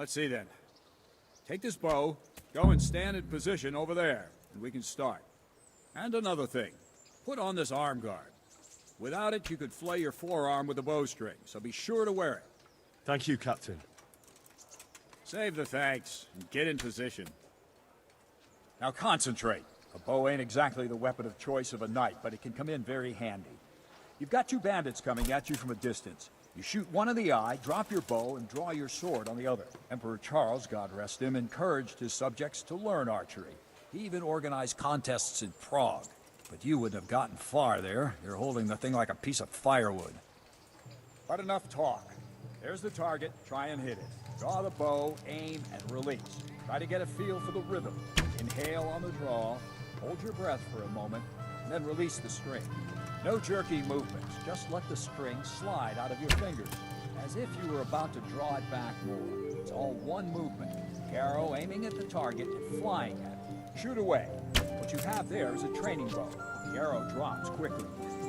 Let's see then. Take this bow, go and stand in position over there, and we can start. And another thing, put on this arm guard. Without it, you could flay your forearm with a bowstring, so be sure to wear it. Thank you, Captain. Save the thanks, and get in position. Now concentrate. A bow ain't exactly the weapon of choice of a knight, but it can come in very handy. You've got two bandits coming at you from a distance. You shoot one in the eye, drop your bow, and draw your sword on the other. Emperor Charles, God rest him, encouraged his subjects to learn archery. He even organized contests in Prague. But you wouldn't have gotten far there. You're holding the thing like a piece of firewood. But enough talk. There's the target. Try and hit it. Draw the bow, aim, and release. Try to get a feel for the rhythm. Inhale on the draw, hold your breath for a moment, and then release the string. No jerky movements. Just let the string slide out of your fingers, as if you were about to draw it back more. It's all one movement. The arrow aiming at the target and flying at it. Shoot away. What you have there is a training bow. The arrow drops quickly.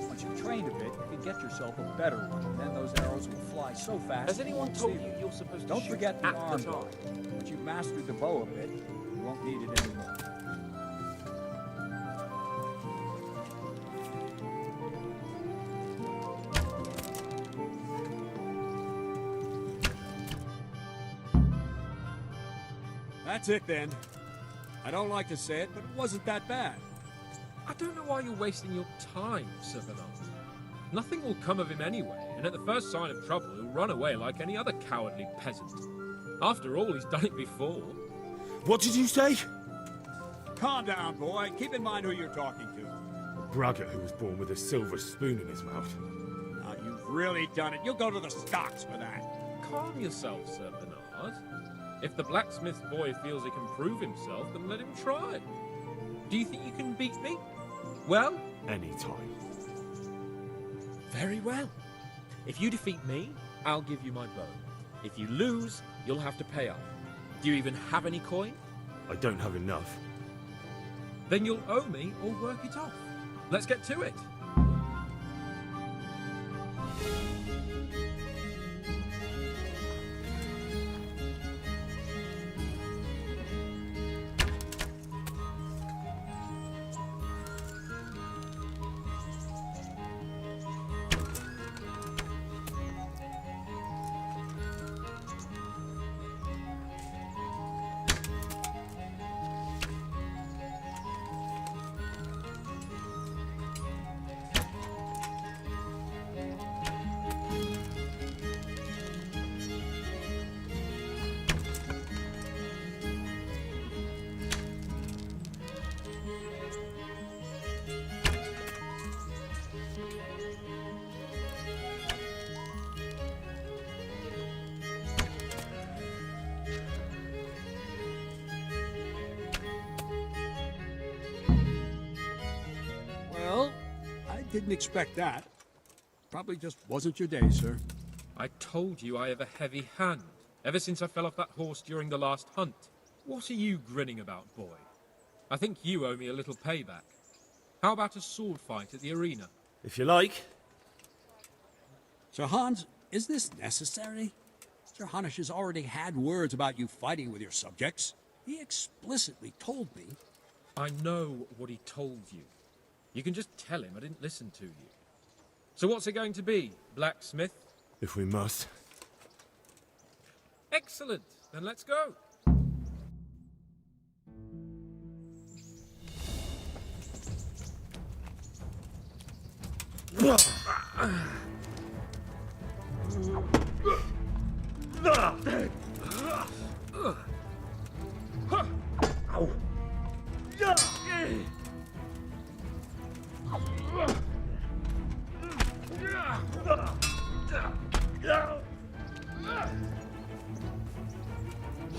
Once you've trained a bit, you can get yourself a better one. And then those arrows will fly so fast. Has anyone told you you're supposed to Don't shoot forget the at arm the guard. target? Once you've mastered the bow a bit, you won't need it anymore. That's it then. I don't like to say it, but it wasn't that bad. I don't know why you're wasting your time, Sir Bernard. Nothing will come of him anyway, and at the first sign of trouble, he'll run away like any other cowardly peasant. After all, he's done it before. What did you say? Calm down, boy. Keep in mind who you're talking to. A braggart who was born with a silver spoon in his mouth. Now, you've really done it. You'll go to the stocks for that. Calm yourself, Sir Bernard. If the blacksmith's boy feels he can prove himself, then let him try. Do you think you can beat me? Well? Anytime. Very well. If you defeat me, I'll give you my bow. If you lose, you'll have to pay up. Do you even have any coin? I don't have enough. Then you'll owe me or work it off. Let's get to it. Didn't expect that. Probably just wasn't your day, sir. I told you I have a heavy hand, ever since I fell off that horse during the last hunt. What are you grinning about, boy? I think you owe me a little payback. How about a sword fight at the arena? If you like. Sir Hans, is this necessary? Sir Hanush has already had words about you fighting with your subjects. He explicitly told me. I know what he told you. You can just tell him I didn't listen to you. So what's it going to be, blacksmith? If we must. Excellent. Then let's go.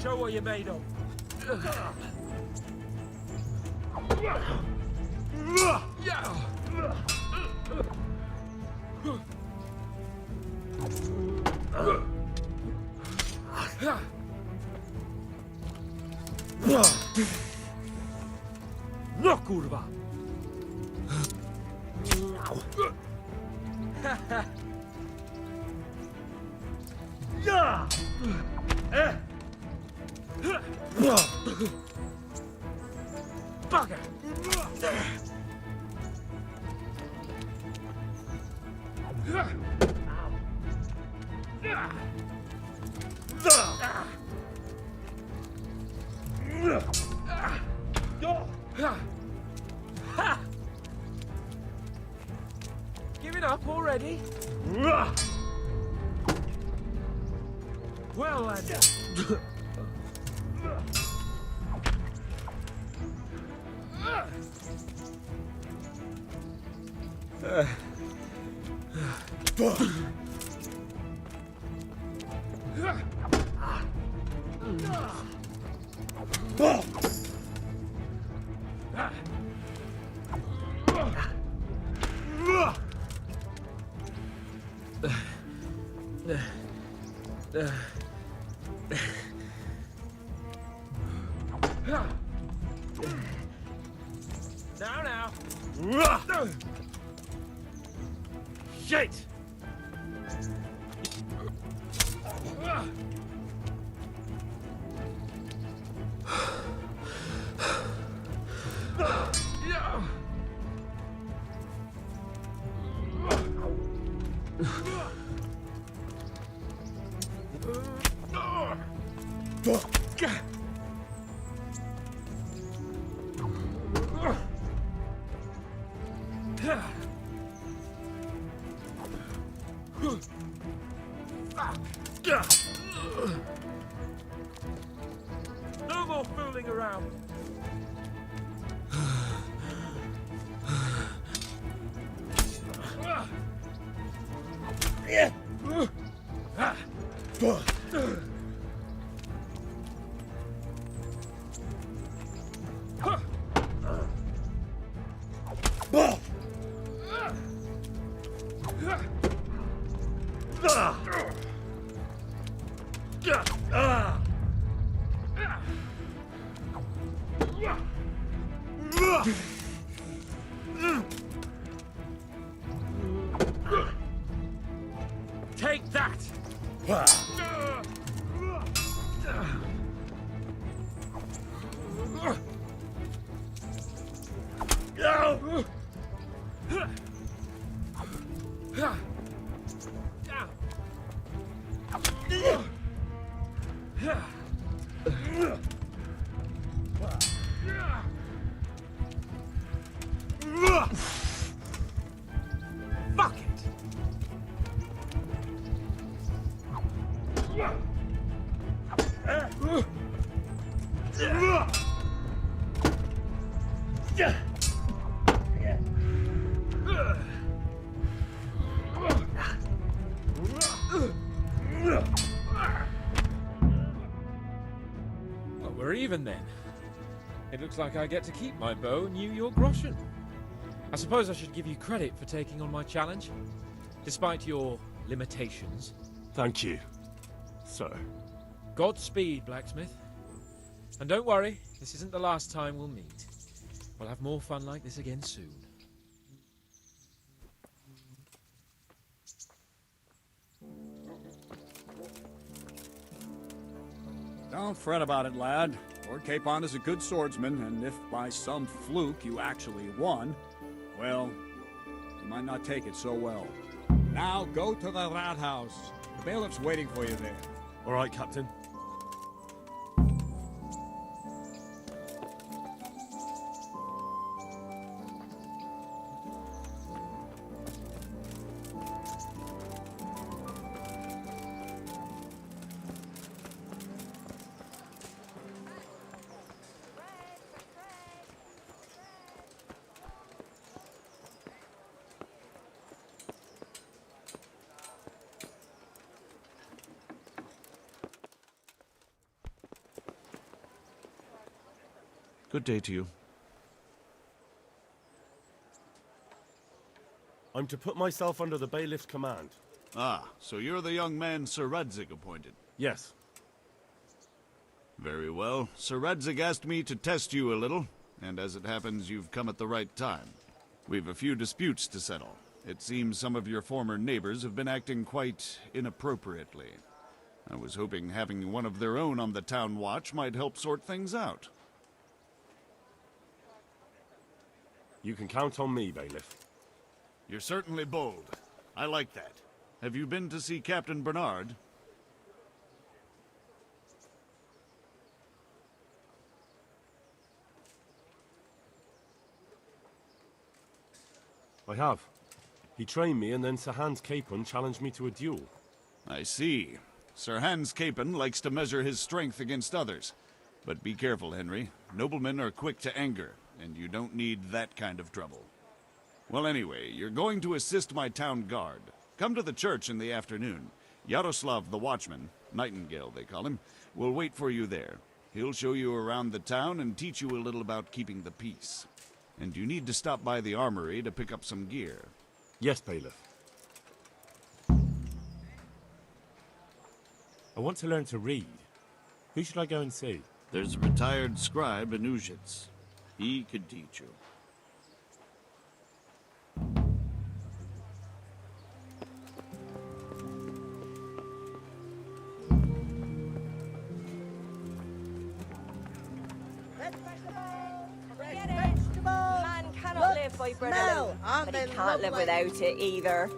Show what you're made of. No, kurwa! Giving up already? Well, lads. Now. Shit! No more fooling around. Take that! Fuck it! Well, we're even then. It looks like I get to keep my bow and you your groschen. I suppose I should give you credit for taking on my challenge, despite your limitations. Thank you, sir. Godspeed, blacksmith. And don't worry, this isn't the last time we'll meet. We'll have more fun like this again soon. Don't fret about it, lad. Lord Capon is a good swordsman, and if by some fluke you actually won, well, you might not take it so well. Now go to the rat house. The bailiff's waiting for you there. All right, Captain. Good day to you. I'm to put myself under the bailiff's command. Ah, so you're the young man Sir Radzig appointed. Yes. Very well. Sir Radzig asked me to test you a little, and as it happens, you've come at the right time. We've a few disputes to settle. It seems some of your former neighbors have been acting quite inappropriately. I was hoping having one of their own on the town watch might help sort things out. You can count on me, bailiff. You're certainly bold. I like that. Have you been to see Captain Bernard? I have. He trained me, and then Sir Hans Capon challenged me to a duel. I see. Sir Hans Capon likes to measure his strength against others. But be careful, Henry. Noblemen are quick to anger, and you don't need that kind of trouble. Well, anyway, you're going to assist my town guard. Come to the church in the afternoon. Yaroslav the Watchman, Nightingale they call him, will wait for you there. He'll show you around the town and teach you a little about keeping the peace. And you need to stop by the armory to pick up some gear. Yes, Baliff. I want to learn to read. Who should I go and see? There's a retired scribe in Uzhitz. He could teach you. Man cannot live by bread alone, but he can't live without it either.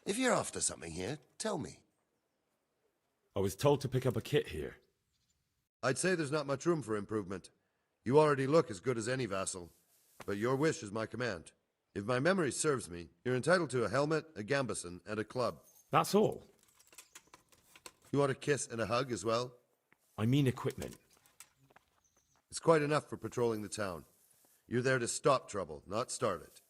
If you're after something here, tell me. I was told to pick up a kit here. I'd say there's not much room for improvement. You already look as good as any vassal, but your wish is my command. If my memory serves me, you're entitled to a helmet, a gambeson, and a club. That's all. You want a kiss and a hug as well? I mean equipment. It's quite enough for patrolling the town. You're there to stop trouble, not start it.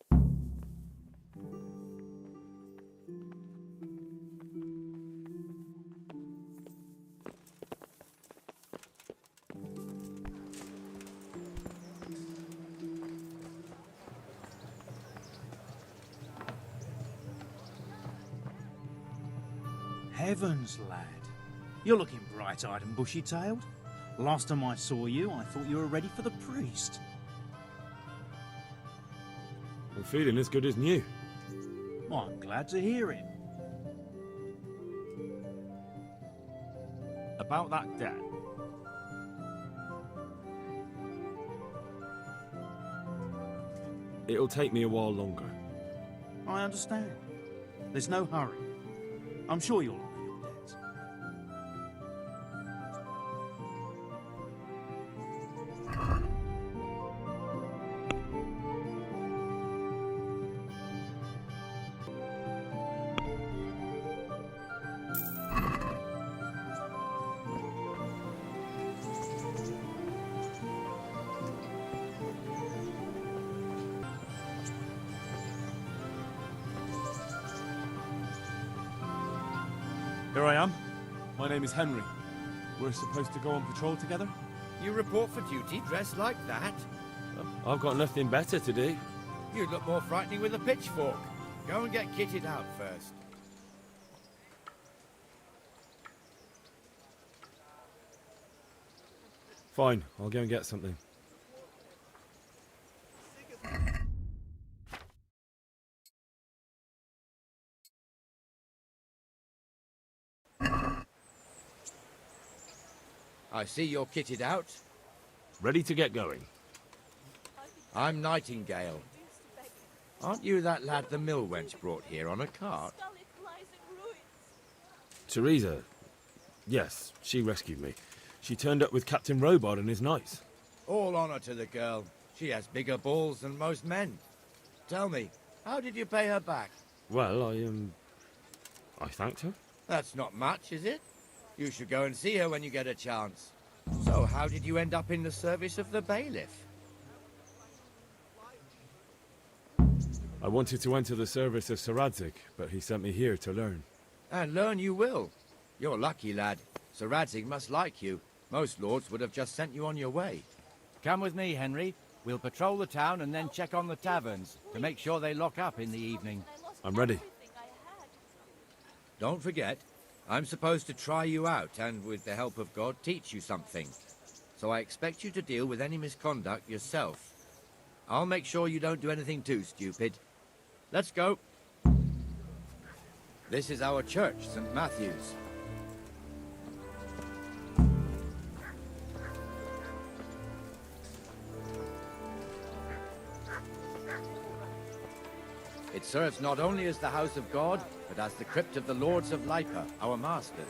Heavens, lad. You're looking bright-eyed and bushy-tailed. Last time I saw you, I thought you were ready for the priest. I'm feeling as good as new. Well, I'm glad to hear it. About that debt. It'll take me a while longer. I understand. There's no hurry. I'm sure you'll honour your debts. Here I am. My name is Henry. We're supposed to go on patrol together? You report for duty dressed like that? I've got nothing better to do. You'd look more frightening with a pitchfork. Go and get kitted out first. Fine, I'll go and get something. I see you're kitted out. Ready to get going. I'm Nightingale. Aren't you that lad the mill wench brought here on a cart? Teresa. Yes, she rescued me. She turned up with Captain Robard and his knights. All honour to the girl. She has bigger balls than most men. Tell me, how did you pay her back? Well, I thanked her. That's not much, is it? You should go and see her when you get a chance. So, how did you end up in the service of the bailiff? I wanted to enter the service of Sir Radzig, but he sent me here to learn. And learn you will. You're lucky, lad. Sir Radzig must like you. Most lords would have just sent you on your way. Come with me, Henry. We'll patrol the town and then check on the taverns to make sure they lock up in the evening. I'm ready. Don't forget, I'm supposed to try you out and, with the help of God, teach you something. So I expect you to deal with any misconduct yourself. I'll make sure you don't do anything too stupid. Let's go. This is our church, St. Matthew's. It serves not only as the house of God, but as the crypt of the Lords of Lipa, our masters.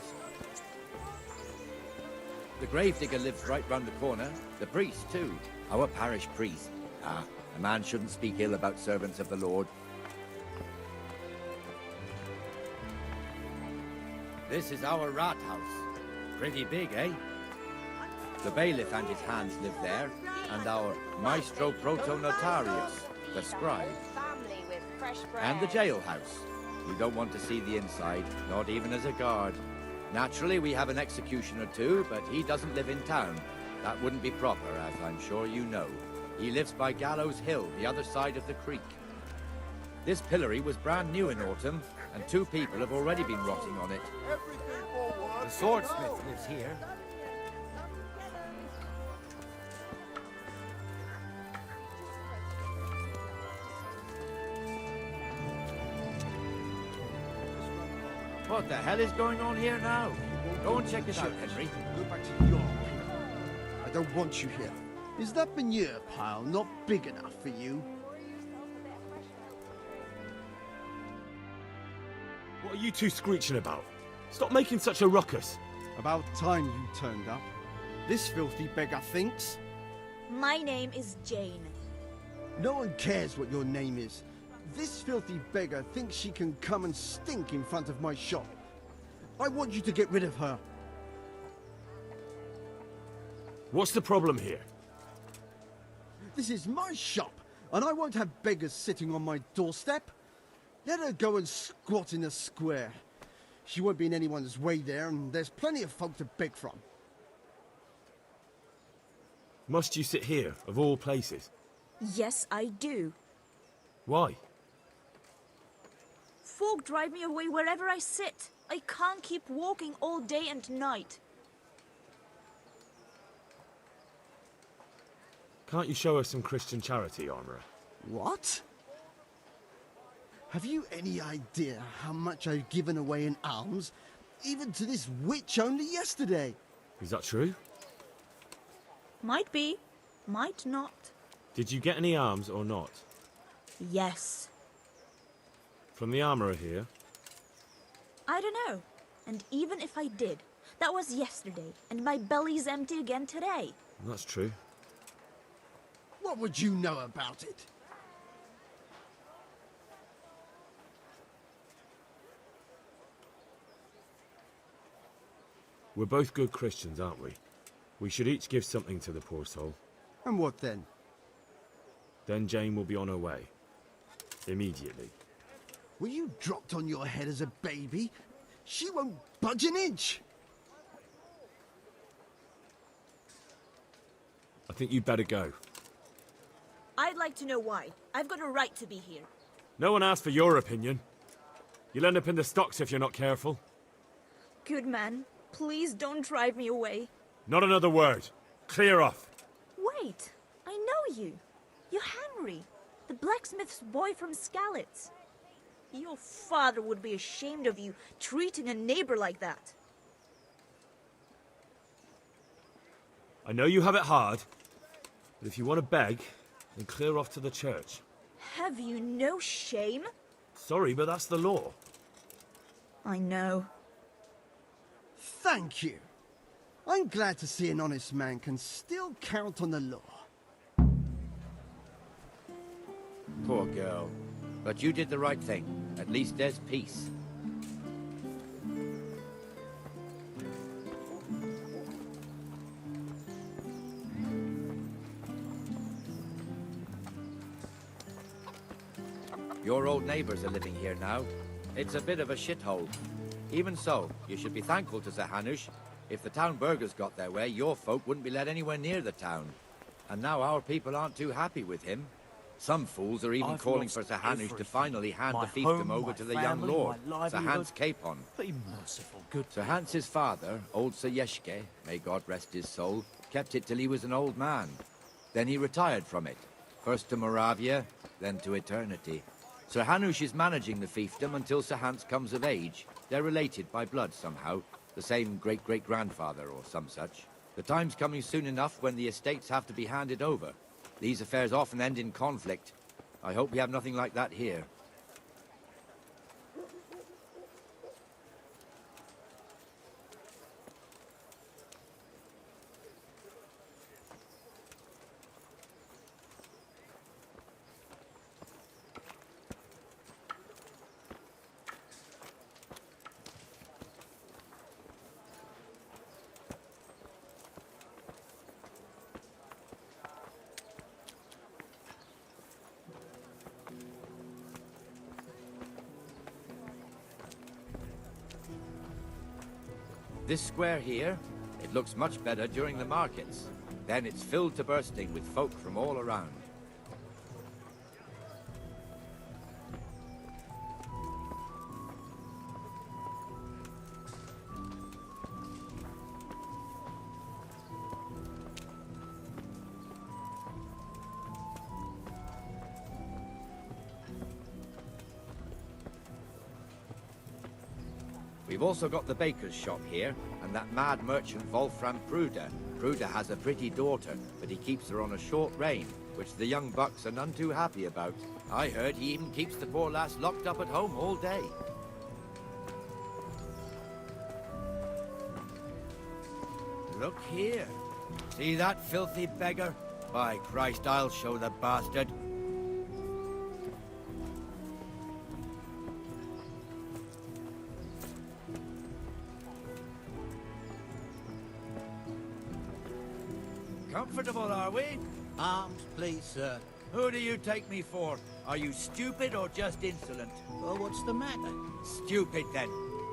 The gravedigger lives right round the corner. The priest, too. Our parish priest. Ah, a man shouldn't speak ill about servants of the Lord. This is our rat house. Pretty big, eh? The bailiff and his hands live there, and our maestro proto-notarius, the scribe. And the jailhouse. You don't want to see the inside, not even as a guard. Naturally, we have an executioner too, but he doesn't live in town. That wouldn't be proper, as I'm sure you know. He lives by Gallows Hill, the other side of the creek. This pillory was brand new in autumn, and 2 people have already been rotting on it. The swordsmith lives here. What the hell is going on here now? Go and check it out, Henry. Go back to your people. I don't want you here. Is that manure pile not big enough for you? What are you two screeching about? Stop making such a ruckus. About time you turned up. This filthy beggar thinks. My name is Jane. No one cares what your name is. This filthy beggar thinks she can come and stink in front of my shop. I want you to get rid of her. What's the problem here? This is my shop, and I won't have beggars sitting on my doorstep. Let her go and squat in the square. She won't be in anyone's way there, and there's plenty of folk to beg from. Must you sit here, of all places? Yes, I do. Why? Folk drive me away wherever I sit. I can't keep walking all day and night. Can't you show us some Christian charity, Armourer? What? Have you any idea how much I've given away in alms, even to this witch only yesterday? Is that true? Might be, might not. Did you get any alms or not? Yes. From the Armourer here? I don't know. And even if I did, that was yesterday, and my belly's empty again today. That's true. What would you know about it? We're both good Christians, aren't we? We should each give something to the poor soul. And what then? Then Jane will be on her way. Immediately. Were you dropped on your head as a baby? She won't budge an inch. I think you'd better go. I'd like to know why. I've got a right to be here. No one asked for your opinion. You'll end up in the stocks if you're not careful. Good man, please don't drive me away. Not another word. Clear off. Wait, I know you. You're Henry, the blacksmith's boy from Skalitz. Your father would be ashamed of you treating a neighbor like that. I know you have it hard, but if you want to beg, then clear off to the church. Have you no shame? Sorry, but that's the law. I know. Thank you. I'm glad to see an honest man can still count on the law. Poor girl. But you did the right thing. At least there's peace. Your old neighbors are living here now. It's a bit of a shithole. Even so, you should be thankful to Sir Hanush. If the town burghers got their way, your folk wouldn't be let anywhere near the town. And now our people aren't too happy with him. Some fools are even calling for Sir Hanush to finally hand the fiefdom over to the young lord, Sir Hans Capon. Be merciful, good Sir Hans's father, old Sir Yeshke, may God rest his soul, kept it till he was an old man. Then he retired from it, first to Moravia, then to eternity. Sir Hanush is managing the fiefdom until Sir Hans comes of age. They're related by blood somehow, the same great-great-grandfather or some such. The time's coming soon enough when the estates have to be handed over. These affairs often end in conflict. I hope we have nothing like that here. This square here, it looks much better during the markets. Then it's filled to bursting with folk from all around. We've also got the baker's shop here, and that mad merchant Wolfram Pruder. Pruder has a pretty daughter, but he keeps her on a short rein, which the young bucks are none too happy about. I heard he even keeps the poor lass locked up at home all day. Look here. See that filthy beggar? By Christ, I'll show the bastard. Comfortable, are we? Arms, please, sir. Who do you take me for? Are you stupid or just insolent? Well, what's the matter? Stupid, then.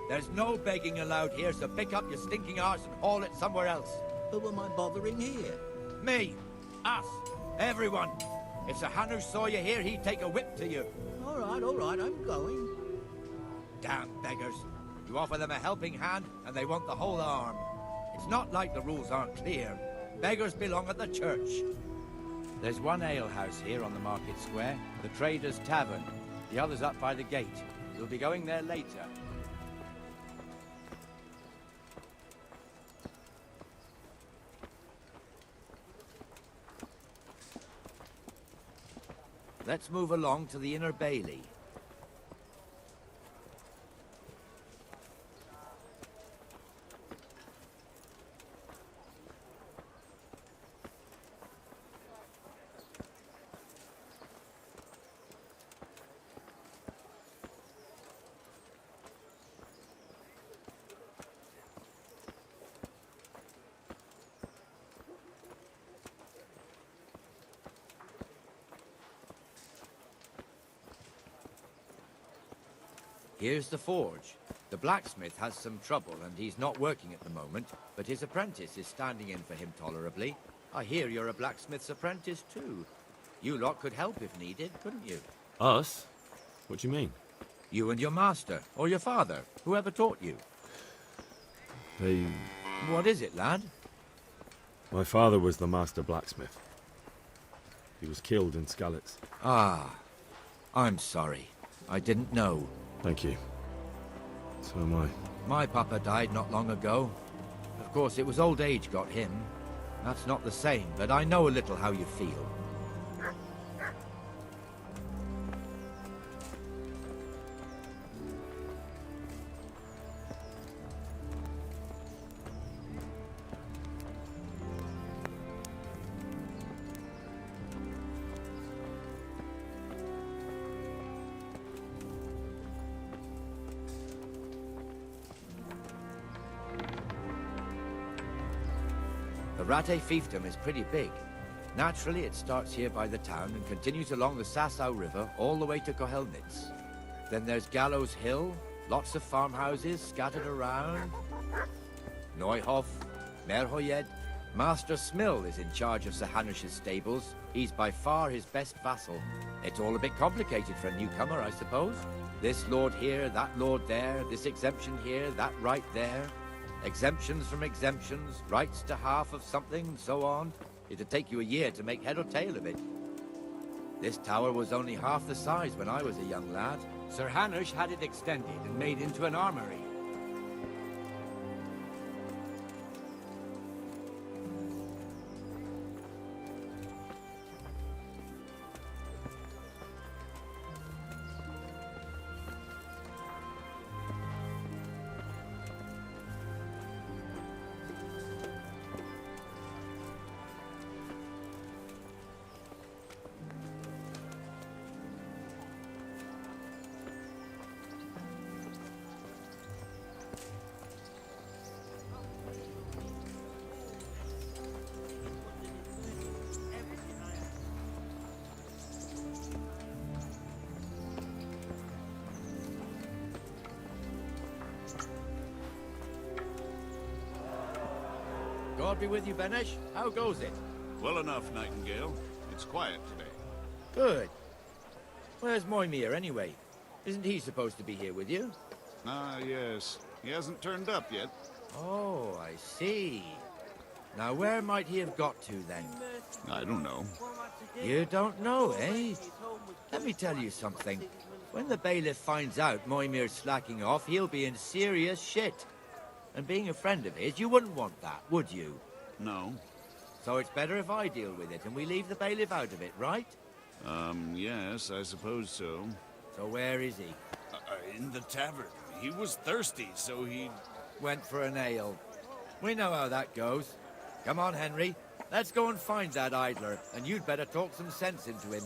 There's no begging allowed here, so pick up your stinking arse and haul it somewhere else. Who am I bothering here? Me. Us. Everyone. If Sir Hanush saw you here, he'd take a whip to you. All right, I'm going. Damn beggars. You offer them a helping hand, and they want the whole arm. It's not like the rules aren't clear. Beggars belong at the church. There's one alehouse here on the market square, the Trader's Tavern. The other's up by the gate. You'll be going there later. Let's move along to the Inner Bailey. Here's the forge. The blacksmith has some trouble and he's not working at the moment, but his apprentice is standing in for him tolerably. I hear you're a blacksmith's apprentice too. You lot could help if needed, couldn't you? Us? What do you mean? You and your master, or your father, whoever taught you. They... What is it, lad? My father was the master blacksmith. He was killed in Skalitz. Ah, I'm sorry. I didn't know. Thank you. So am I. My papa died not long ago. Of course, it was old age got him. That's not the same, but I know a little how you feel. The Ratte fiefdom is pretty big. Naturally, it starts here by the town and continues along the Sasau River all the way to Kohelnitz. Then there's Gallows Hill, lots of farmhouses scattered around. Neuhof, Merhoyed. Master Smill is in charge of Sir Hanush's stables. He's by far his best vassal. It's all a bit complicated for a newcomer, I suppose. This lord here, that lord there, this exemption here, that right there. Exemptions from exemptions, rights to half of something, and so on. It'd take you a year to make head or tail of it. This tower was only half the size when I was a young lad. Sir Hanush had it extended and made into an armory. God be with you, Benesh. How goes it? Well enough, Nightingale. It's quiet today. Good. Where's Moimir, anyway? Isn't he supposed to be here with you? Ah, yes. He hasn't turned up yet. Oh, I see. Now, where might he have got to, then? I don't know. You don't know, eh? Let me tell you something. When the bailiff finds out Moimir's slacking off, he'll be in serious shit. And being a friend of his, you wouldn't want that, would you? No. So it's better if I deal with it and we leave the bailiff out of it, right? Yes, I suppose so. So where is he? In the tavern. He was thirsty, so he... Went for an ale. We know how that goes. Come on, Henry. Let's go and find that idler, and you'd better talk some sense into him.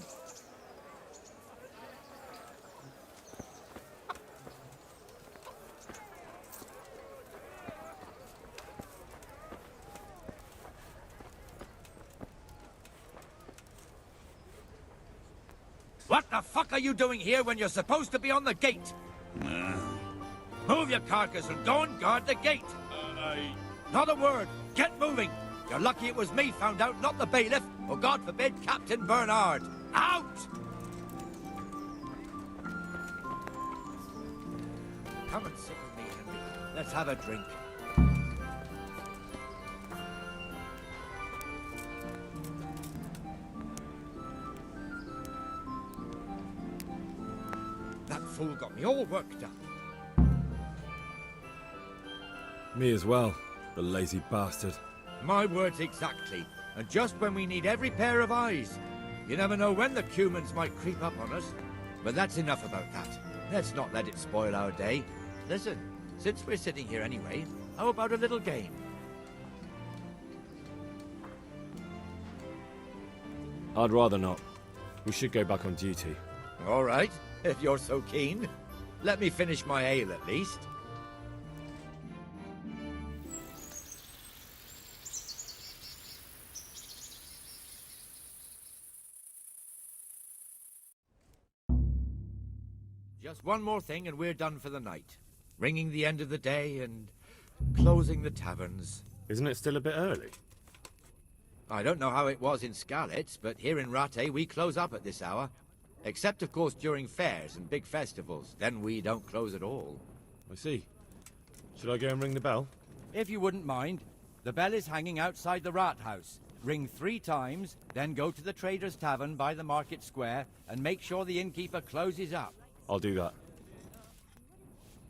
What the fuck are you doing here when you're supposed to be on the gate? Move your carcass and go and guard the gate. Not a word. Get moving. You're lucky it was me found out, not the bailiff, or God forbid, Captain Bernard. Out! Come and sit with me, Henry. Let's have a drink. That fool got me all worked up. Me as well, the lazy bastard. My words exactly. And just when we need every pair of eyes. You never know when the Cumans might creep up on us. But that's enough about that. Let's not let it spoil our day. Listen, since we're sitting here anyway, how about a little game? I'd rather not. We should go back on duty. All right, if you're so keen. Let me finish my ale at least. Just one more thing and we're done for the night. Ringing the end of the day and closing the taverns. Isn't it still a bit early? I don't know how it was in Skalitz, but here in Rattay we close up at this hour. Except, of course, during fairs and big festivals. Then we don't close at all. I see. Should I go and ring the bell? If you wouldn't mind. The bell is hanging outside the rat house. Ring 3 times, then go to the Trader's Tavern by the market square and make sure the innkeeper closes up. I'll do that.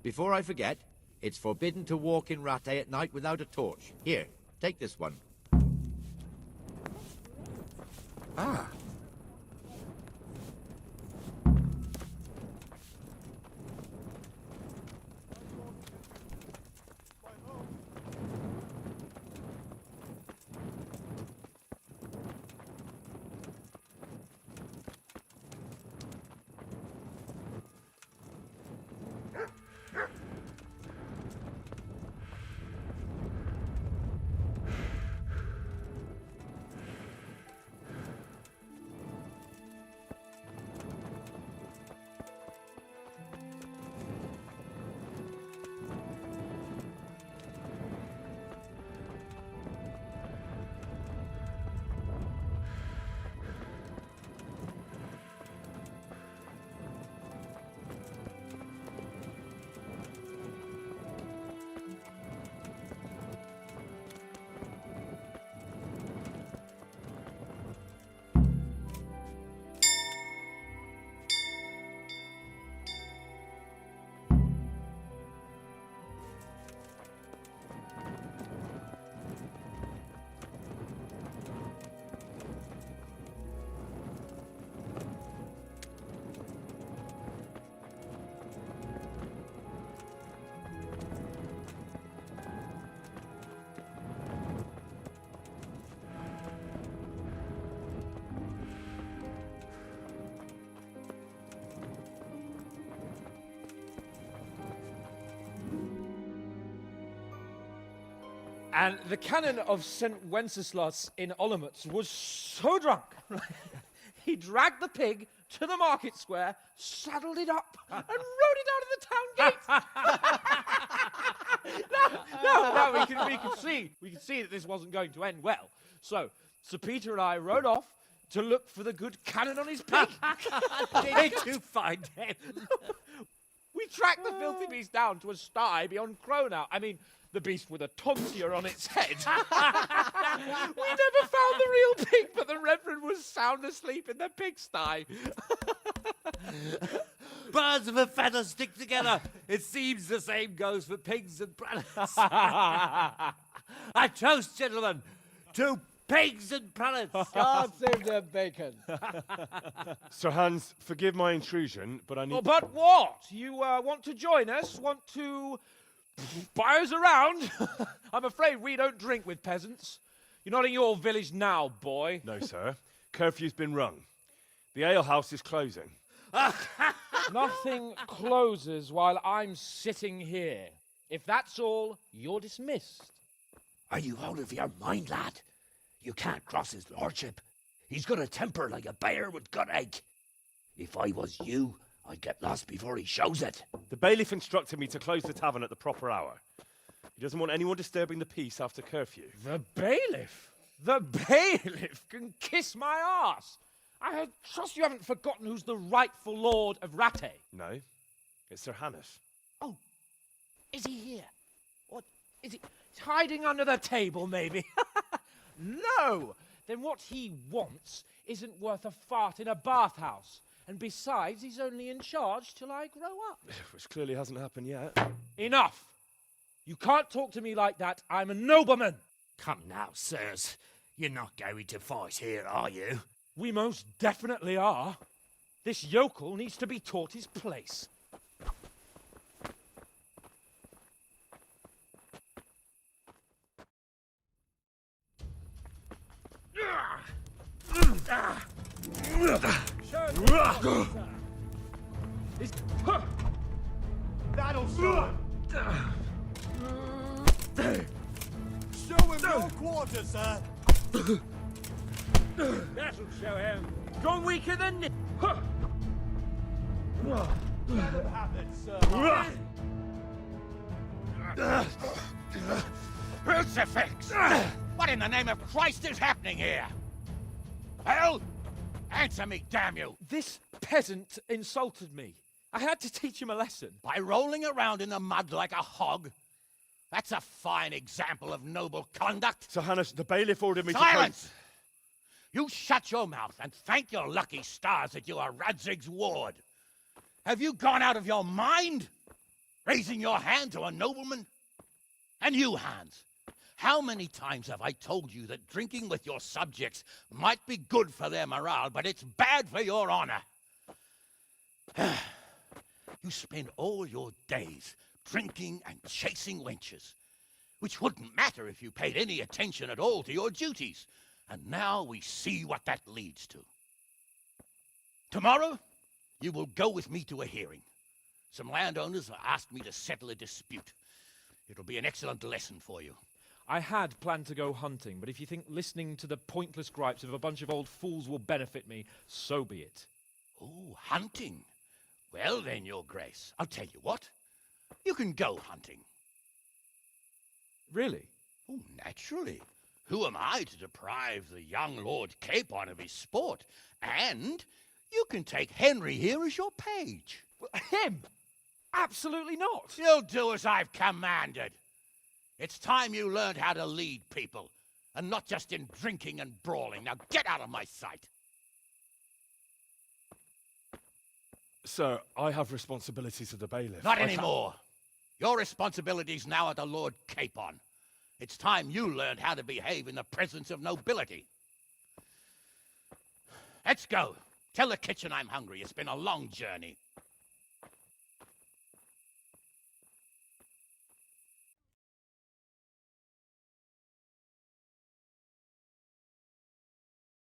Before I forget, it's forbidden to walk in Rattay at night without a torch. Here, take this one. Ah. And the canon of St. Wenceslas in Olomouc was so drunk, he dragged the pig to the market square, saddled it up, and rode it out of the town gate. No, we could see that this wasn't going to end well. So, Sir Peter and I rode off to look for the good canon on his pig. Did you find him? We tracked the filthy beast down to a sty beyond Cronau. I mean, the beast with a tonsure on its head. We never found the real pig, but the Reverend was sound asleep in the pigsty. Birds of a feather stick together. It seems the same goes for pigs and prelates. I toast, gentlemen, to pigs and prelates. God save the bacon. Sir Hans, forgive my intrusion, but I need... Oh, but what? You want to join us? Want to buy us around? I'm afraid we don't drink with peasants. You're not in your village now, boy. No, sir. Curfew's been rung. The alehouse is closing. Nothing closes while I'm sitting here. If that's all, you're dismissed. Are you out of your mind, lad? You can't cross his lordship. He's got a temper like a bear with gut ache. If I was you, I'd get lost before he shows it. The bailiff instructed me to close the tavern at the proper hour. He doesn't want anyone disturbing the peace after curfew. The bailiff? The bailiff can kiss my arse. I trust you haven't forgotten who's the rightful lord of Rattay. No, it's Sir Hannes. Oh, is he here? What, is he he's hiding under the table, maybe? No! Then what he wants isn't worth a fart in a bathhouse. And besides, he's only in charge till I grow up. Which clearly hasn't happened yet. Enough! You can't talk to me like that. I'm a nobleman. Come now, sirs. You're not going to fight here, are you? We most definitely are. This yokel needs to be taught his place. That'll show him. Show him your quarter, sir. That'll show him. You're weaker than this. Let him have it, sir. Crucifix! What in the name of Christ is happening here? Well, answer me, damn you! This peasant insulted me. I had to teach him a lesson. By rolling around in the mud like a hog? That's a fine example of noble conduct. Sir Hannes, the bailiff ordered me Silence! to... You shut your mouth and thank your lucky stars that you are Radzig's ward. Have you gone out of your mind? Raising your hand to a nobleman? And you, Hans, how many times have I told you that drinking with your subjects might be good for their morale, but it's bad for your honor? You spend all your days drinking and chasing wenches, which wouldn't matter if you paid any attention at all to your duties. And now we see what that leads to. Tomorrow, you will go with me to a hearing. Some landowners have asked me to settle a dispute. It'll be an excellent lesson for you. I had planned to go hunting, but if you think listening to the pointless gripes of a bunch of old fools will benefit me, so be it. Oh, hunting. Well then, Your Grace, I'll tell you what. You can go hunting. Really? Oh, naturally. Who am I to deprive the young Lord Capon of his sport? And you can take Henry here as your page. Him? Absolutely not. You'll do as I've commanded. It's time you learned how to lead people, and not just in drinking and brawling. Now get out of my sight. Sir, I have responsibilities of the bailiff. Not anymore. Your responsibilities now are the Lord Capon. It's time you learned how to behave in the presence of nobility. Let's go. Tell the kitchen I'm hungry. It's been a long journey.